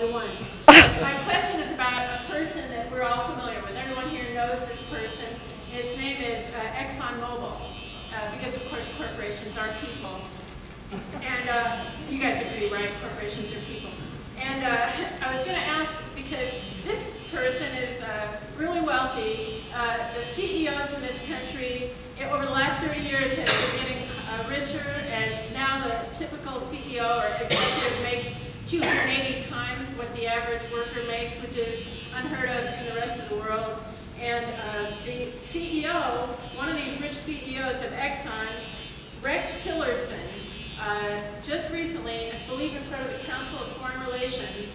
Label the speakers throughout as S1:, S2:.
S1: the one. My question is about a person that we're all familiar with. Everyone here knows this person. His name is ExxonMobil, because of course corporations are people. And you guys agree, right? Corporations are people. And I was going to ask, because this person is really wealthy. The CEOs in this country, over the last 30 years, have been getting richer, and now the typical CEO or executive makes 280 times what the average worker makes, which is unheard of in the rest of the world. And the CEO, one of these rich CEOs of Exxon, Rex Tillerson, just recently, I believe in front of the Council of Foreign Relations,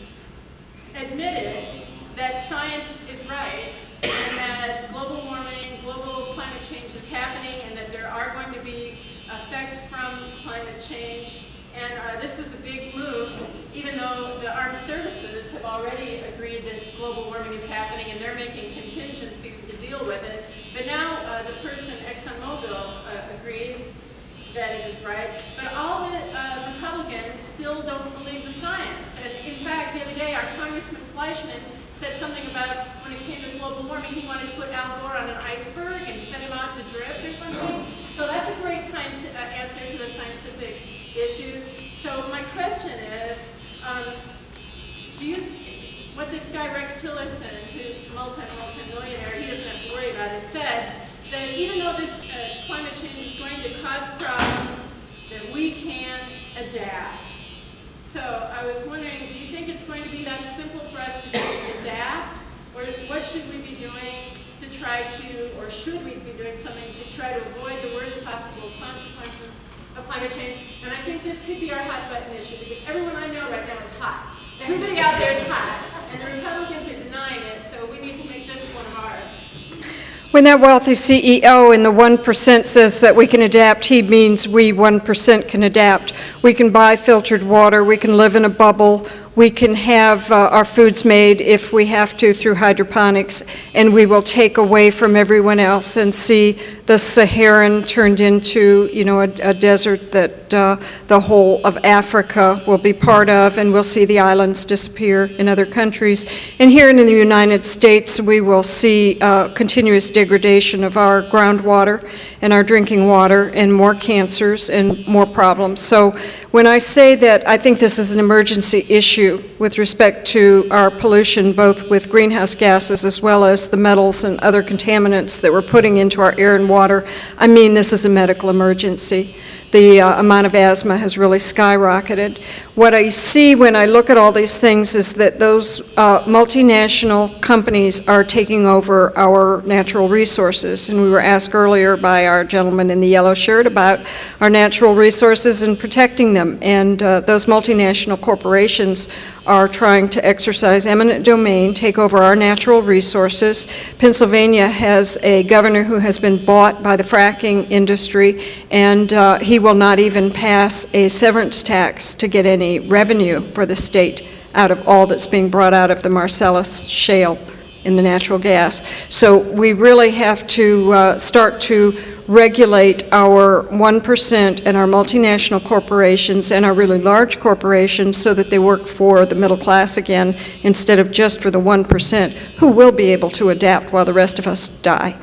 S1: admitted that science is right and that global warming, global climate change is happening, and that there are going to be effects from climate change. And this was a big move, even though the armed services have already agreed that global warming is happening and they're making contingencies to deal with it. But now the person, ExxonMobil, agrees that it is right. But all the Republicans still don't believe the science. And in fact, the other day, our Congressman Fleischman said something about when it came to global warming, he wanted to put Al Gore on an iceberg and send him out to drift or something. So that's a great answer to a scientific issue. So my question is, what this guy Rex Tillerson, who's multi-millionaire, he doesn't have to worry about it, said that even though this climate change is going to cause problems, that we can adapt. So I was wondering, do you think it's going to be that simple for us to just adapt? Or what should we be doing to try to, or should we be doing something to try to avoid the worst possible consequences of climate change? And I think this could be our hot button issue, because everyone I know right now is hot. Everybody out there is hot, and the Republicans are denying it, so we need to make this one of ours.
S2: When that wealthy CEO in the 1% says that we can adapt, he means we 1% can adapt. We can buy filtered water, we can live in a bubble, we can have our foods made if we have to through hydroponics, and we will take away from everyone else and see the Saharan turned into, a desert that the whole of Africa will be part of, and we'll see the islands disappear in other countries. And here in the United States, we will see continuous degradation of our groundwater and our drinking water, and more cancers and more problems. So when I say that I think this is an emergency issue with respect to our pollution, both with greenhouse gases as well as the metals and other contaminants that we're putting into our air and water, I mean this is a medical emergency. The amount of asthma has really skyrocketed. What I see when I look at all these things is that those multinational companies are taking over our natural resources. And we were asked earlier by our gentleman in the yellow shirt about our natural resources and protecting them. And those multinational corporations are trying to exercise eminent domain, take over our natural resources. Pennsylvania has a governor who has been bought by the fracking industry, and he will not even pass a severance tax to get any revenue for the state out of all that's being brought out of the Marcellus shale in the natural gas. So we really have to start to regulate our 1% and our multinational corporations and our really large corporations so that they work for the middle class again instead of just for the 1% who will be able to adapt while the rest of us die.